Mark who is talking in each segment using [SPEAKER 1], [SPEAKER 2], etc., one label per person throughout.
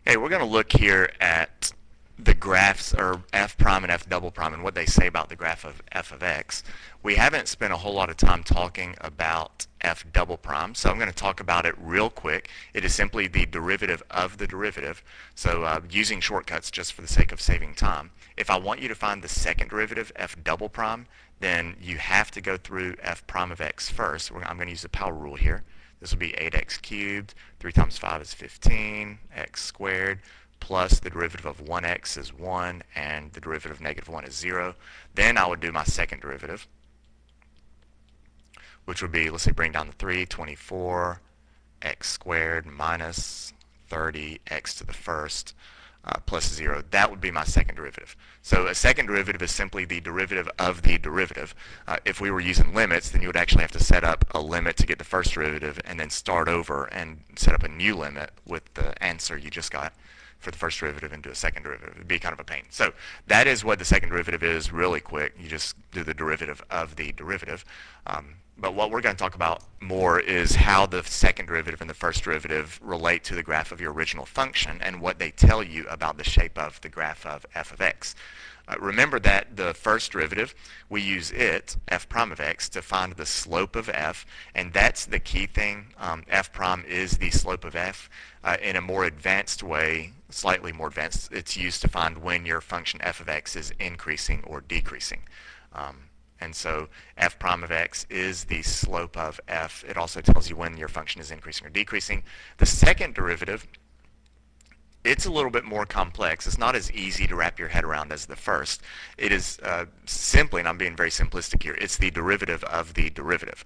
[SPEAKER 1] Okay, we're going to look here at the graphs, or f prime and f double prime, and what they say about the graph of f of x. We haven't spent a whole lot of time talking about f double prime, so I'm going to talk about it real quick. It is simply the derivative of the derivative, so using shortcuts just for the sake of saving time. If I want you to find the second derivative, f double prime, then you have to go through f prime of x first. I'm going to use the power rule here. This will be 8x cubed, 3 times 5 is 15, x squared, plus the derivative of 1x is 1, and the derivative of negative 1 is 0. Then I would do my second derivative, which would be, let's say, bring down the 3, 24, x squared minus 30x to the first, plus 0. That would be my second derivative. So a second derivative is simply the derivative of the derivative. If we were using limits, then you would actually have to set up a limit to get the first derivative and then start over and set up a new limit with the answer you just got for the first derivative into a second derivative. It would be kind of a pain. So that is what the second derivative is really quick. You just do the derivative of the derivative. But what we're going to talk about more is how the second derivative and the first derivative relate to the graph of your original function and what they tell you about the shape of the graph of f of x. Remember that the first derivative, we use it, f prime of x, to find the slope of f, and that's the key thing. F prime is the slope of f. In a more advanced way, slightly more advanced, it's used to find when your function f of x is increasing or decreasing. And so f prime of x is the slope of f. It also tells you when your function is increasing or decreasing. The second derivative, it's a little bit more complex. It's not as easy to wrap your head around as the first. It is simply, and I'm being very simplistic here, it's the derivative of the derivative.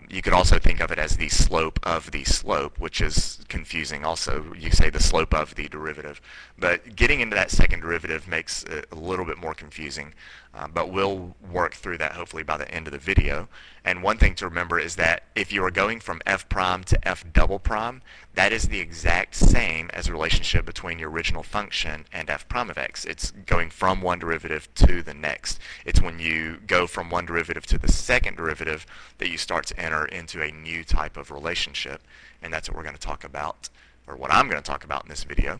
[SPEAKER 1] You could also think of it as the slope of the slope, which is confusing also. You say the slope of the derivative. But getting into that second derivative makes it a little bit more confusing. But we'll work through that hopefully by the end of the video. And one thing to remember is that if you are going from f prime to f double prime, that is the exact same as the relationship between your original function and f prime of x. It's going from one derivative to the next. It's when you go from one derivative to the second derivative that you start to enter into a new type of relationship. And that's what we're going to talk about, or what I'm going to talk about in this video.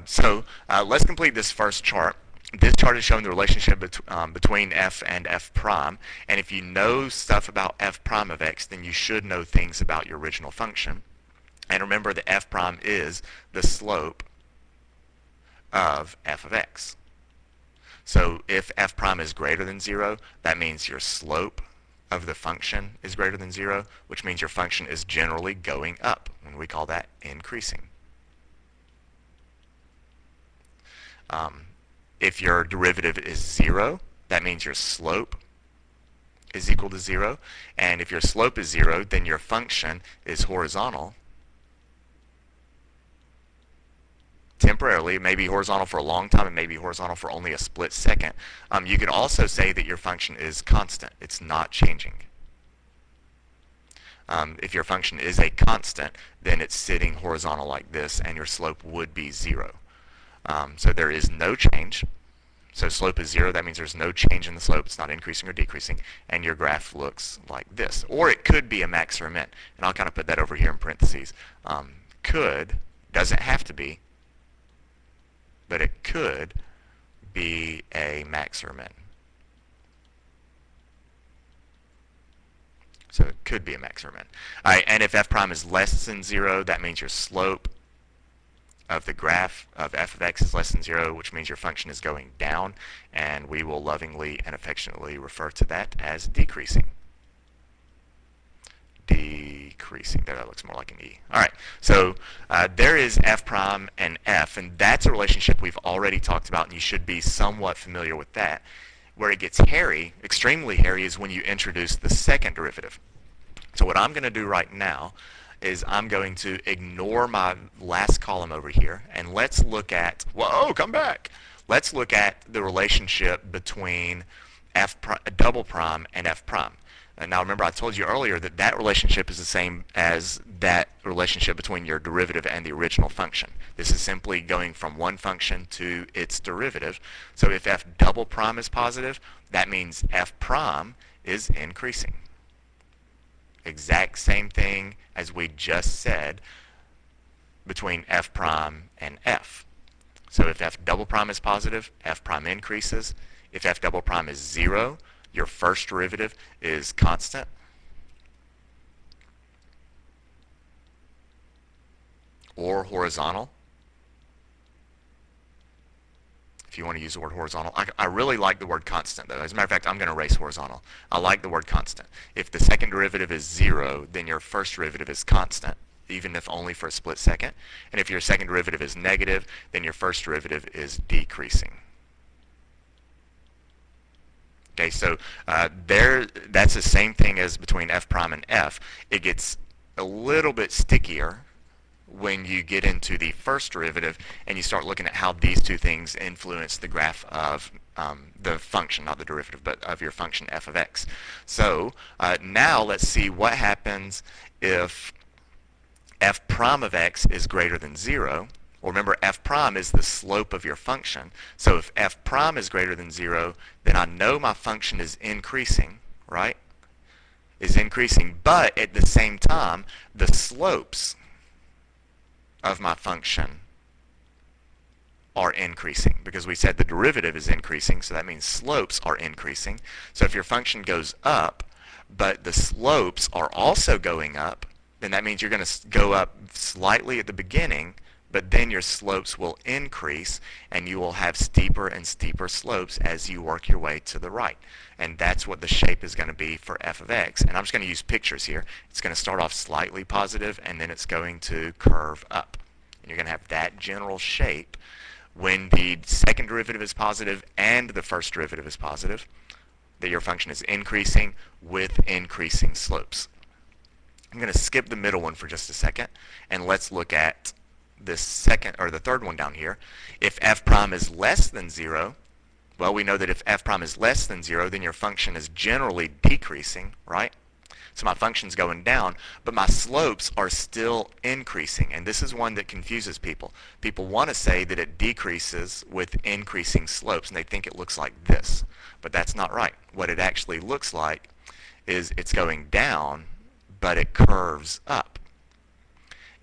[SPEAKER 1] So let's complete this first chart. This chart is showing the relationship between f and f prime, and if you know stuff about f prime of x, then you should know things about your original function. And remember that f prime is the slope of f of x. So if f prime is greater than 0, that means your slope of the function is greater than 0, which means your function is generally going up, and we call that increasing. If your derivative is 0, that means your slope is equal to 0. And if your slope is 0, then your function is horizontal. Temporarily, it may be horizontal for a long time, it may be horizontal for only a split second. You could also say that your function is constant. It's not changing. If your function is a constant, then it's sitting horizontal like this, and your slope would be 0. So there is no change. So slope is 0, that means there's no change in the slope. It's not increasing or decreasing, and your graph looks like this. Or it could be a max or a min, and I'll kind of put that over here in parentheses. Could, doesn't have to be, but it could be a max or a min. So it could be a max or a min. All right, and if f prime is less than 0, that means your slope of the graph of f of x is less than 0, which means your function is going down, and we will lovingly and affectionately refer to that as decreasing. Decreasing. There, that looks more like an E. All right, so there is f prime and f, and that's a relationship we've already talked about, and you should be somewhat familiar with that. Where it gets hairy, extremely hairy, is when you introduce the second derivative. So what I'm going to do right now is I'm going to ignore my last column over here, and let's look at, whoa, come back. Let's look at the relationship between f double prime and f prime. And now remember, I told you earlier that that relationship is the same as that relationship between your derivative and the original function. This is simply going from one function to its derivative. So if f double prime is positive, that means f prime is increasing. Exact same thing as we just said between f prime and f. So if f double prime is positive, f prime increases. If f double prime is 0, your first derivative is constant. Or horizontal. If you want to use the word horizontal. I really like the word constant, though. As a matter of fact, I'm going to erase horizontal. I like the word constant. If the second derivative is 0, then your first derivative is constant, even if only for a split second. And if your second derivative is negative, then your first derivative is decreasing. Okay, so that's the same thing as between f prime and f. It gets a little bit stickier when you get into the first derivative and you start looking at how these two things influence the graph of the function, not the derivative, but of your function f of x. So now let's see what happens if f prime of x is greater than 0. Well, remember, f prime is the slope of your function. So if f prime is greater than 0, then I know my function is increasing, right? Is increasing, but at the same time, the slopes of my function are increasing, because we said the derivative is increasing, so that means slopes are increasing. So if your function goes up, but the slopes are also going up, then that means you're going to go up slightly at the beginning, but then your slopes will increase, and you will have steeper and steeper slopes as you work your way to the right. And that's what the shape is going to be for f of x. And I'm just going to use pictures here. It's going to start off slightly positive, and then it's going to curve up. And you're going to have that general shape when the second derivative is positive and the first derivative is positive, that your function is increasing with increasing slopes. I'm going to skip the middle one for just a second, and let's look at this second, or the third one down here. If f prime is less than 0, well, we know that if f prime is less than 0, then your function is generally decreasing, right? So my function's going down, but my slopes are still increasing. And this is one that confuses people. People want to say that it decreases with increasing slopes, and they think it looks like this. But that's not right. What it actually looks like is it's going down, but it curves up.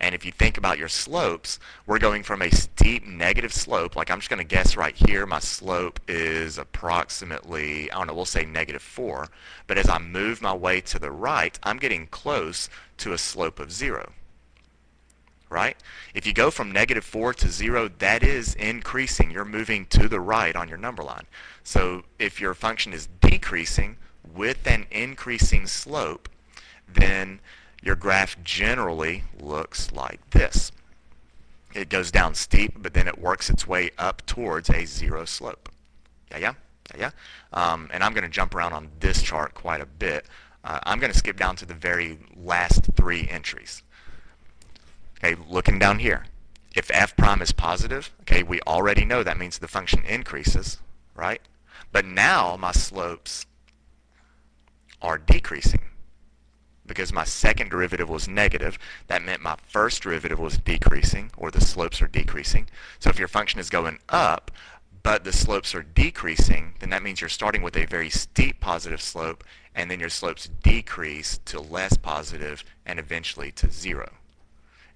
[SPEAKER 1] And if you think about your slopes, we're going from a steep negative slope, like I'm just going to guess right here, my slope is approximately, I don't know, we'll say -4. But as I move my way to the right, I'm getting close to a slope of 0. Right? If you go from -4 to 0, that is increasing. You're moving to the right on your number line. So if your function is decreasing with an increasing slope, then your graph generally looks like this. It goes down steep, but then it works its way up towards a 0 slope. Yeah. And I'm going to jump around on this chart quite a bit. I'm going to skip down to the very last 3 entries. Okay, looking down here. If f prime is positive, okay, we already know that means the function increases, right? But now my slopes are decreasing, because my second derivative was negative. That meant my first derivative was decreasing, or the slopes are decreasing. So if your function is going up, but the slopes are decreasing, then that means you're starting with a very steep positive slope, and then your slopes decrease to less positive, and eventually to 0.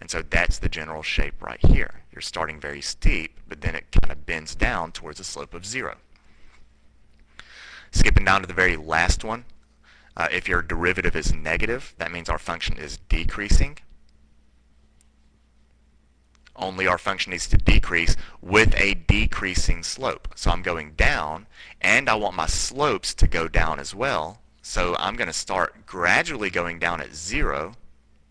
[SPEAKER 1] And so that's the general shape right here. You're starting very steep, but then it kind of bends down towards a slope of 0. Skipping down to the very last one. If your derivative is negative, that means our function is decreasing. Only our function needs to decrease with a decreasing slope. So I'm going down, and I want my slopes to go down as well. So I'm going to start gradually going down at 0,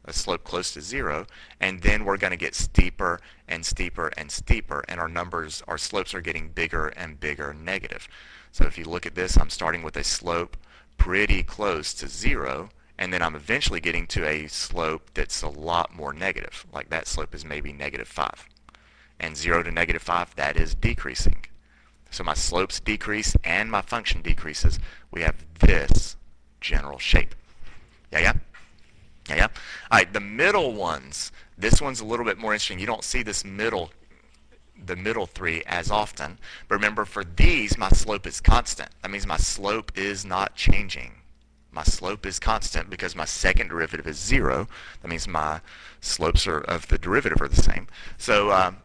[SPEAKER 1] a slope close to 0, and then we're going to get steeper and steeper and steeper, and our slopes are getting bigger and bigger negative. So if you look at this, I'm starting with a slope pretty close to 0, and then I'm eventually getting to a slope that's a lot more negative, like that slope is maybe -5. And 0 to -5, that is decreasing. So my slopes decrease and my function decreases. We have this general shape. Yeah. All right, the middle ones, this one's a little bit more interesting. You don't see the middle 3 as often. But remember, for these, my slope is constant. That means my slope is not changing. My slope is constant because my second derivative is 0. That means my slopes of the derivative are the same. So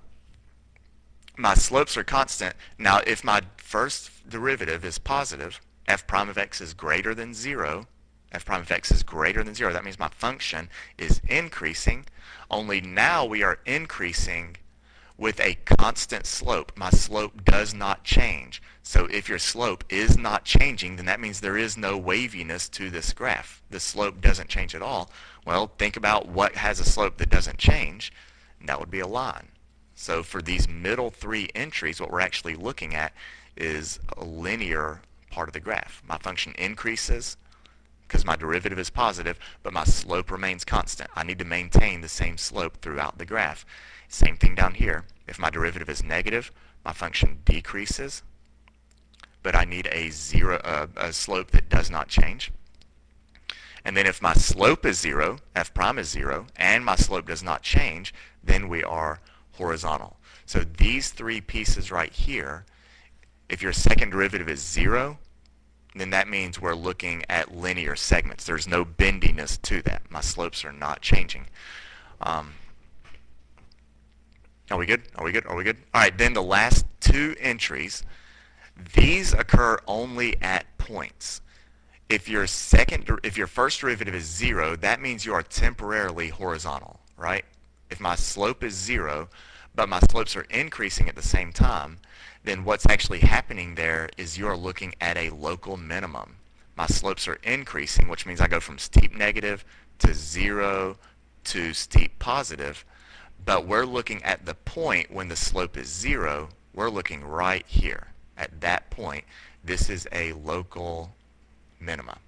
[SPEAKER 1] my slopes are constant. Now, if my first derivative is positive, f prime of x is greater than 0, f prime of x is greater than 0, that means my function is increasing, only now we are increasing with a constant slope. My slope does not change. So if your slope is not changing, then that means there is no waviness to this graph. The slope doesn't change at all. Well, think about what has a slope that doesn't change, and that would be a line. So for these middle three entries, what we're actually looking at is a linear part of the graph. My function increases because my derivative is positive, but my slope remains constant. I need to maintain the same slope throughout the graph. Same thing down here. If my derivative is negative, my function decreases, but I need a slope that does not change. And then if my slope is 0, f prime is 0, and my slope does not change, then we are horizontal. So these three pieces right here, if your second derivative is 0, then that means we're looking at linear segments. There's no bendiness to that. My slopes are not changing. Are we good? Are we good? Are we good? All right, then the last two entries, these occur only at points. If your first derivative is 0, that means you are temporarily horizontal, right? If my slope is 0, but my slopes are increasing at the same time, then what's actually happening there is you're looking at a local minimum. My slopes are increasing, which means I go from steep negative to 0 to steep positive, but we're looking at the point when the slope is 0. We're looking right here. At that point, this is a local minima.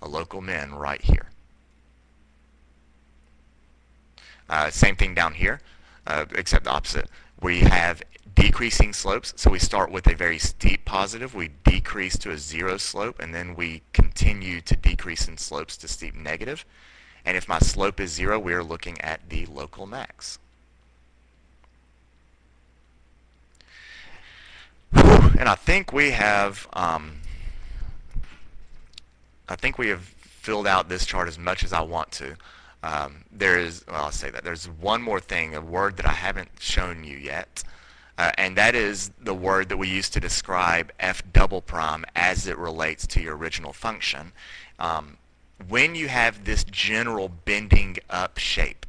[SPEAKER 1] A local min right here. Same thing down here, except the opposite. We have decreasing slopes, so we start with a very steep positive, we decrease to a 0 slope, and then we continue to decrease in slopes to steep negative. And if my slope is 0, we are looking at the local max. And I think we have filled out this chart as much as I want to. I'll say that there's one more thing, a word that I haven't shown you yet, and that is the word that we use to describe f double prime as it relates to your original function. When you have this general bending up shape,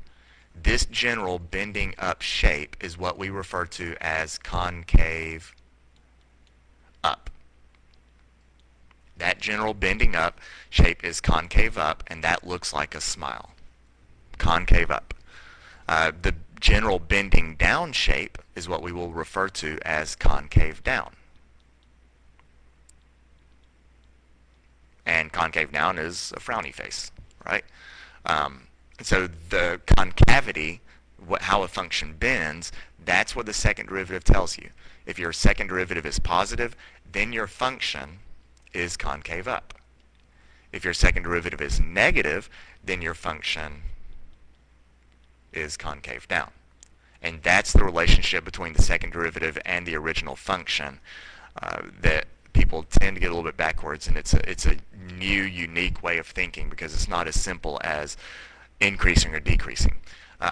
[SPEAKER 1] this general bending up shape is what we refer to as concave up. That general bending up shape is concave up, and that looks like a smile. Concave up. The general bending down shape is what we will refer to as concave down. And concave down is a frowny face, right? So the concavity, how a function bends, that's what the second derivative tells you. If your second derivative is positive, then your function is concave up. If your second derivative is negative, then your function is concave down. And that's the relationship between the second derivative and the original function that people tend to get a little bit backwards, and it's a new, unique way of thinking because it's not as simple as increasing or decreasing.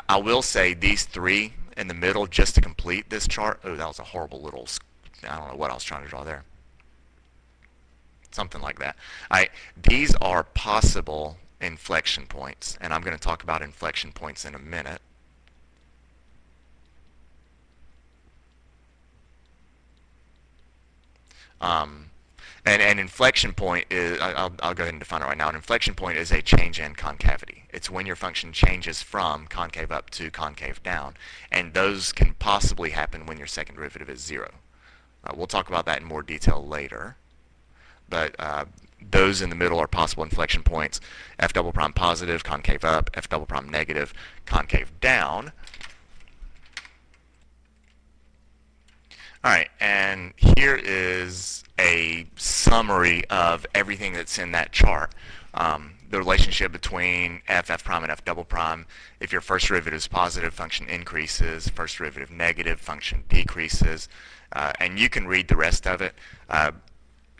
[SPEAKER 1] I will say these three in the middle, just to complete this chart. Oh, that was a horrible little, I don't know what I was trying to draw there. Something like that. These are possible inflection points, and I'm going to talk about inflection points in a minute. And inflection point is, I'll go ahead and define it right now. An inflection point is a change in concavity. It's when your function changes from concave up to concave down, and those can possibly happen when your second derivative is 0. We'll talk about that in more detail later, but those in the middle are possible inflection points. F double prime positive, concave up, F double prime negative, concave down. All right, and here is a summary of everything that's in that chart. The relationship between f prime, and f double prime. If your first derivative is positive, function increases. First derivative negative, function decreases. And you can read the rest of it.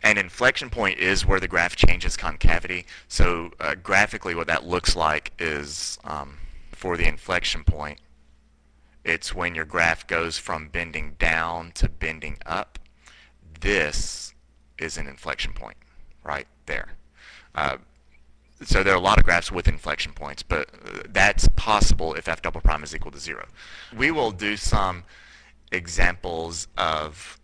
[SPEAKER 1] An inflection point is where the graph changes concavity. So graphically what that looks like is for the inflection point, it's when your graph goes from bending down to bending up. This is an inflection point right there. Uh, so there are a lot of graphs with inflection points, but that's possible if f double prime is equal to 0. We will do some examples of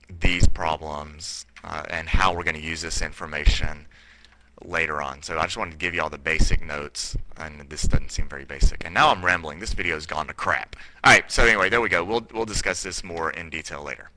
[SPEAKER 1] these problems and how we're going to use this information later on. So I just wanted to give you all the basic notes, and this doesn't seem very basic. And now I'm rambling. This video has gone to crap. All right, so anyway, there we go. We'll discuss this more in detail later.